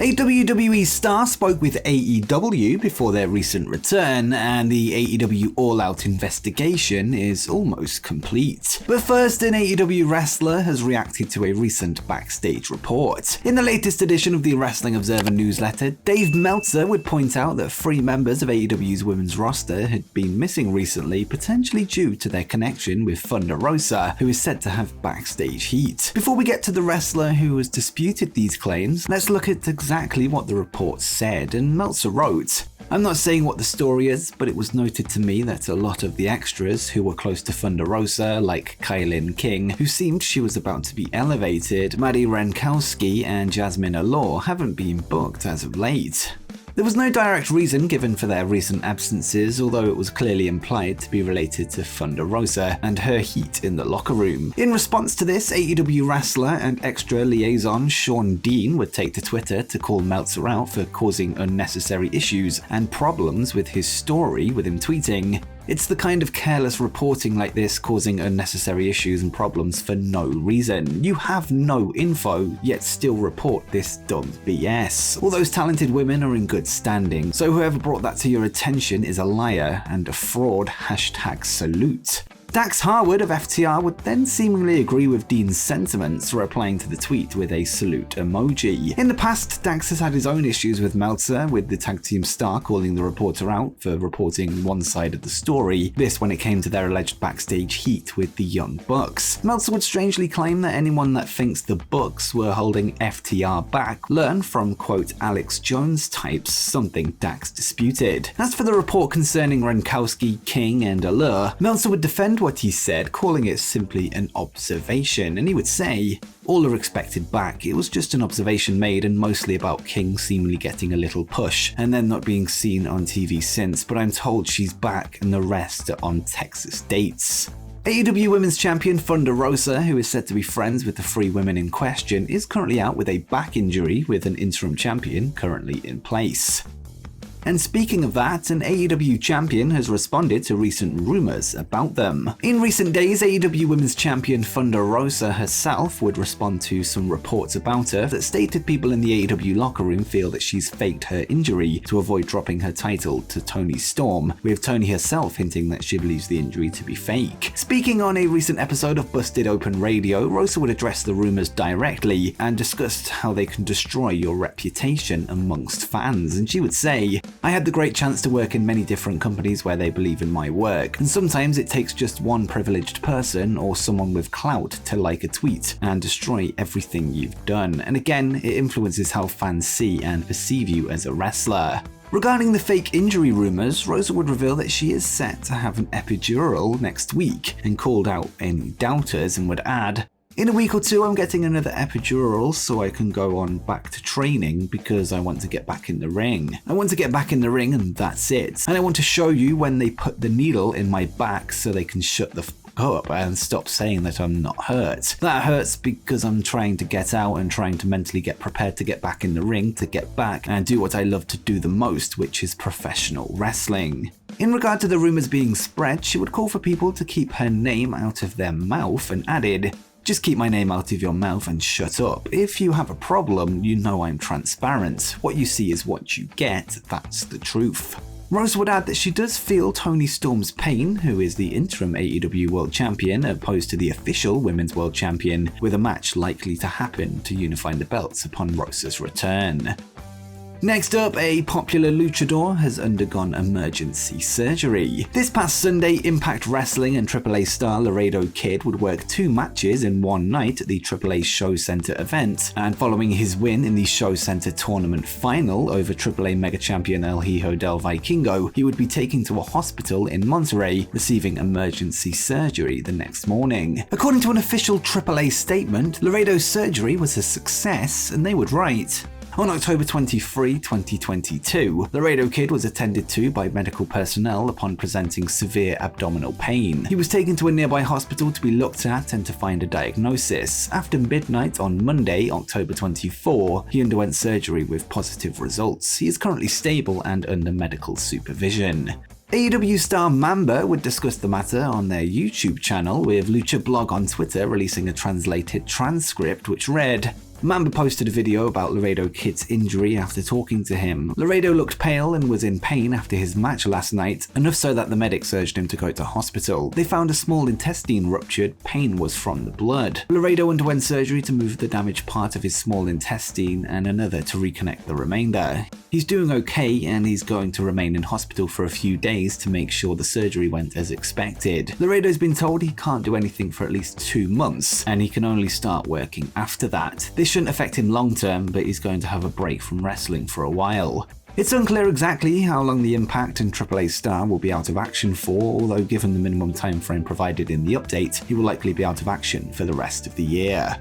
A WWE star spoke with AEW before their recent return, and the AEW All Out investigation is almost complete. But first, an AEW wrestler has reacted to a recent backstage report. In the latest edition of the Wrestling Observer newsletter, Dave Meltzer would point out that 3 members of AEW's women's roster had been missing recently, potentially due to their connection with Thunder Rosa, who is said to have backstage heat. Before we get to the wrestler who has disputed these claims, let's look at exactly what the report said, and Meltzer wrote, "I'm not saying what the story is, but it was noted to me that a lot of the extras who were close to Thunder Rosa, like Kylin King, who seemed she was about to be elevated, Maddie Renkowski and Jasmine Allure haven't been booked as of late." There was no direct reason given for their recent absences, although it was clearly implied to be related to Thunder Rosa and her heat in the locker room. In response to this, AEW wrestler and extra liaison Sean Dean would take to Twitter to call Meltzer out for causing unnecessary issues and problems with his story, with him tweeting, "It's the kind of careless reporting like this causing unnecessary issues and problems for no reason. You have no info, yet still report this dumb BS. All those talented women are in good standing, so whoever brought that to your attention is a liar and a fraud, #salute." Dax Harwood of FTR would then seemingly agree with Dean's sentiments, replying to the tweet with a salute emoji. In the past, Dax has had his own issues with Meltzer, with the tag team star calling the reporter out for reporting one side of the story, this when it came to their alleged backstage heat with the Young Bucks. Meltzer would strangely claim that anyone that thinks the Bucks were holding FTR back learn from, quote, Alex Jones types, something Dax disputed. As for the report concerning Renkowski, King, and Allure, Meltzer would defend what he said, calling it simply an observation, and he would say, "All are expected back. It was just an observation made and mostly about King seemingly getting a little push and then not being seen on TV since, but I'm told she's back and the rest are on Texas dates." AEW Women's Champion Thunder Rosa, who is said to be friends with the 3 women in question, is currently out with a back injury, with an interim champion currently in place. And speaking of that, an AEW champion has responded to recent rumors about them. In recent days, AEW Women's Champion Thunder Rosa herself would respond to some reports about her that stated people in the AEW locker room feel that she's faked her injury to avoid dropping her title to Toni Storm, with Toni herself hinting that she believes the injury to be fake. Speaking on a recent episode of Busted Open Radio, Rosa would address the rumors directly and discussed how they can destroy your reputation amongst fans, and she would say, "I had the great chance to work in many different companies where they believe in my work, and sometimes it takes just one privileged person or someone with clout to like a tweet and destroy everything you've done, and again, it influences how fans see and perceive you as a wrestler." Regarding the fake injury rumors, Rosa would reveal that she is set to have an epidural next week and called out any doubters and would add, "In a week or 2, I'm getting another epidural so I can go on back to training because I want to get back in the ring. I want to get back in the ring and that's it. And I want to show you when they put the needle in my back so they can shut the up and stop saying that I'm not hurt. That hurts because I'm trying to get out and trying to mentally get prepared to get back in the ring, to get back and do what I love to do the most, which is professional wrestling." In regard to the rumors being spread, she would call for people to keep her name out of their mouth and added, "Just keep my name out of your mouth and shut up. If you have a problem, you know I'm transparent. What you see is what you get, that's the truth." Rose would add that she does feel Toni Storm's pain, who is the interim AEW World Champion, opposed to the official Women's World Champion, with a match likely to happen to unify the belts upon Rosa's return. Next up, a popular luchador has undergone emergency surgery. This past Sunday, Impact Wrestling and AAA star Laredo Kid would work 2 matches in one night at the AAA Show Center event, and following his win in the Show Center tournament final over AAA Mega Champion El Hijo del Vikingo, he would be taken to a hospital in Monterrey, receiving emergency surgery the next morning. According to an official AAA statement, Laredo's surgery was a success, and they would write, "On October 23, 2022, Laredo Kid was attended to by medical personnel upon presenting severe abdominal pain. He was taken to a nearby hospital to be looked at and to find a diagnosis. After midnight on Monday, October 24, he underwent surgery with positive results. He is currently stable and under medical supervision." AEW star Mamba would discuss the matter on their YouTube channel, with Lucha Blog on Twitter releasing a translated transcript which read, Mamba posted a video about Laredo Kid's injury after talking to him. Laredo looked pale and was in pain after his match last night, enough so that the medics urged him to go to hospital. They found a small intestine ruptured, pain was from the blood. Laredo underwent surgery to move the damaged part of his small intestine and another to reconnect the remainder. He's doing okay and he's going to remain in hospital for a few days to make sure the surgery went as expected. Laredo's been told he can't do anything for at least 2 months and he can only start working after that. This shouldn't affect him long term, but he's going to have a break from wrestling for a while. It's unclear exactly how long the Impact and AAA star will be out of action for, although given the minimum time frame provided in the update, he will likely be out of action for the rest of the year.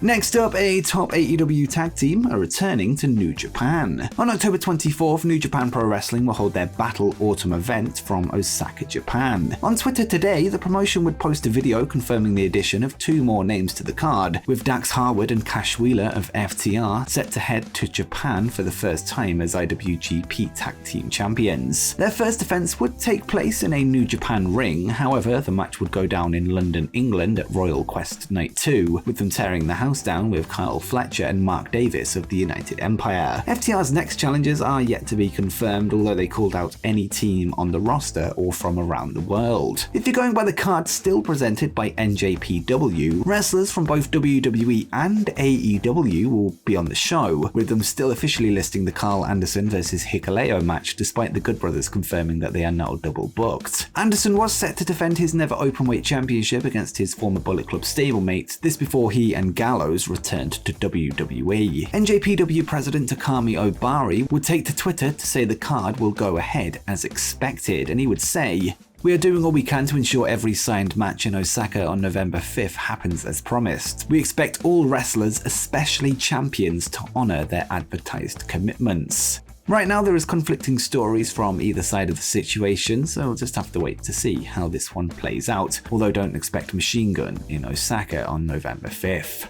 Next up, a top AEW tag team are returning to New Japan. On October 24th, New Japan Pro Wrestling will hold their Battle Autumn event from Osaka, Japan. On Twitter today, the promotion would post a video confirming the addition of 2 more names to the card, with Dax Harwood and Cash Wheeler of FTR set to head to Japan for the first time as IWGP Tag Team Champions. Their first defense would take place in a New Japan ring, however, the match would go down in London, England at Royal Quest Night 2, with them tearing the house down with Kyle Fletcher and Mark Davis of the United Empire. FTR's next challenges are yet to be confirmed, although they called out any team on the roster or from around the world. If you're going by the card still presented by NJPW, wrestlers from both WWE and AEW will be on the show, with them still officially listing the Carl Anderson vs Hikuleo match despite the Good Brothers confirming that they are now double booked. Anderson was set to defend his Never Openweight Championship against his former Bullet Club stablemate, this before he and Gallows returned to WWE. NJPW president Takami Obari would take to Twitter to say the card will go ahead as expected, and he would say, "We are doing all we can to ensure every signed match in Osaka on November 5th happens as promised. We expect all wrestlers, especially champions, to honor their advertised commitments." Right now there is conflicting stories from either side of the situation, so we'll just have to wait to see how this one plays out, although don't expect Machine Gun in Osaka on November 5th.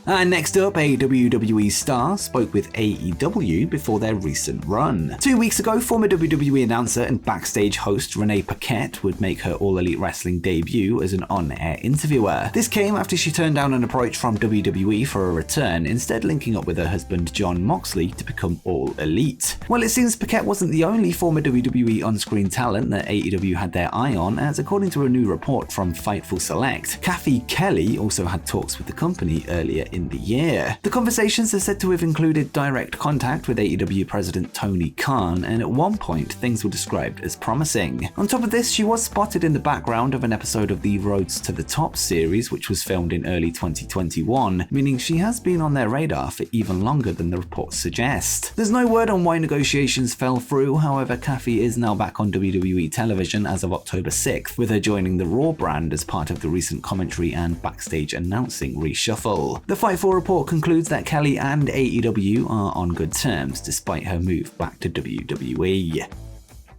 And next up, a WWE star spoke with AEW before their recent run. 2 weeks ago, former WWE announcer and backstage host Renee Paquette would make her All Elite Wrestling debut as an on-air interviewer. This came after she turned down an approach from WWE for a return, instead linking up with her husband Jon Moxley to become All Elite. Well, it seems Paquette wasn't the only former WWE on-screen talent that AEW had their eye on, as according to a new report from Fightful Select, Kathy Kelly also had talks with the company earlier in the year. The conversations are said to have included direct contact with AEW president Tony Khan, and at one point things were described as promising. On top of this, she was spotted in the background of an episode of the Roads to the Top series, which was filmed in early 2021, meaning she has been on their radar for even longer than the reports suggest. There's no word on why negotiations fell through, however, Kathy is now back on WWE television as of October 6th, with her joining the Raw brand as part of the recent commentary and backstage announcing reshuffle. The Fightful report concludes that Kelly and AEW are on good terms despite her move back to WWE.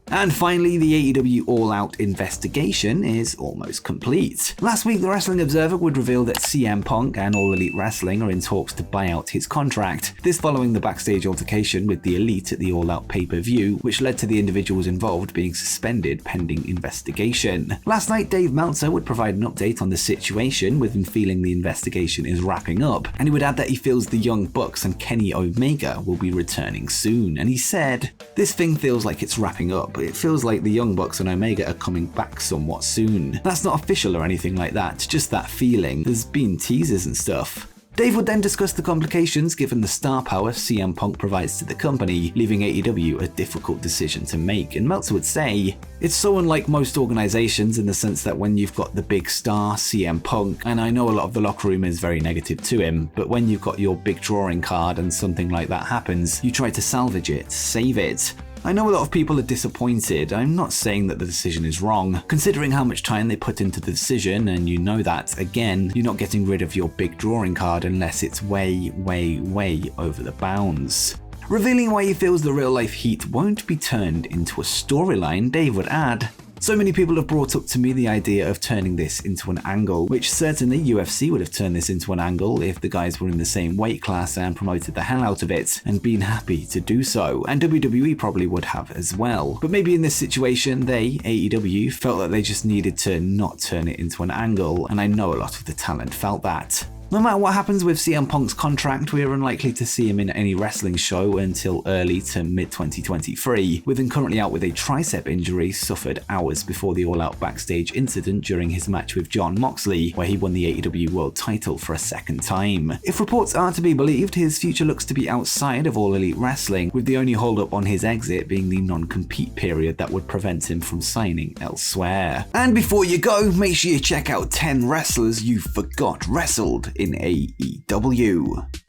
And finally, the AEW All Out investigation is almost complete. Last week, the Wrestling Observer would reveal that CM Punk and All Elite Wrestling are in talks to buy out his contract. This following the backstage altercation with the Elite at the All Out pay-per-view, which led to the individuals involved being suspended pending investigation. Last night, Dave Meltzer would provide an update on the situation, with him feeling the investigation is wrapping up, and he would add that he feels the Young Bucks and Kenny Omega will be returning soon, and he said, "This thing feels like it's wrapping up. It feels like the Young Bucks and Omega are coming back somewhat soon. That's not official or anything like that, just that feeling. There's been teasers and stuff." Dave would then discuss the complications given the star power CM Punk provides to the company, leaving AEW a difficult decision to make, and Meltzer would say, "It's so unlike most organizations in the sense that when you've got the big star, CM Punk, and I know a lot of the locker room is very negative to him, but when you've got your big drawing card and something like that happens, you try to salvage it, save it. I know a lot of people are disappointed. I'm not saying that the decision is wrong, considering how much time they put into the decision, and you know that, again, you're not getting rid of your big drawing card unless it's way, way, way over the bounds." Revealing why he feels the real-life heat won't be turned into a storyline, Dave would add, "So many people have brought up to me the idea of turning this into an angle, which certainly UFC would have turned this into an angle if the guys were in the same weight class and promoted the hell out of it, and been happy to do so, and WWE probably would have as well. But maybe in this situation, they, AEW, felt that they just needed to not turn it into an angle, and I know a lot of the talent felt that." No matter what happens with CM Punk's contract, we are unlikely to see him in any wrestling show until early to mid-2023, with him currently out with a tricep injury suffered hours before the All Out backstage incident during his match with Jon Moxley, where he won the AEW World title for a second time. If reports are to be believed, his future looks to be outside of All Elite Wrestling, with the only holdup on his exit being the non-compete period that would prevent him from signing elsewhere. And before you go, make sure you check out 10 wrestlers you forgot wrestled in AEW.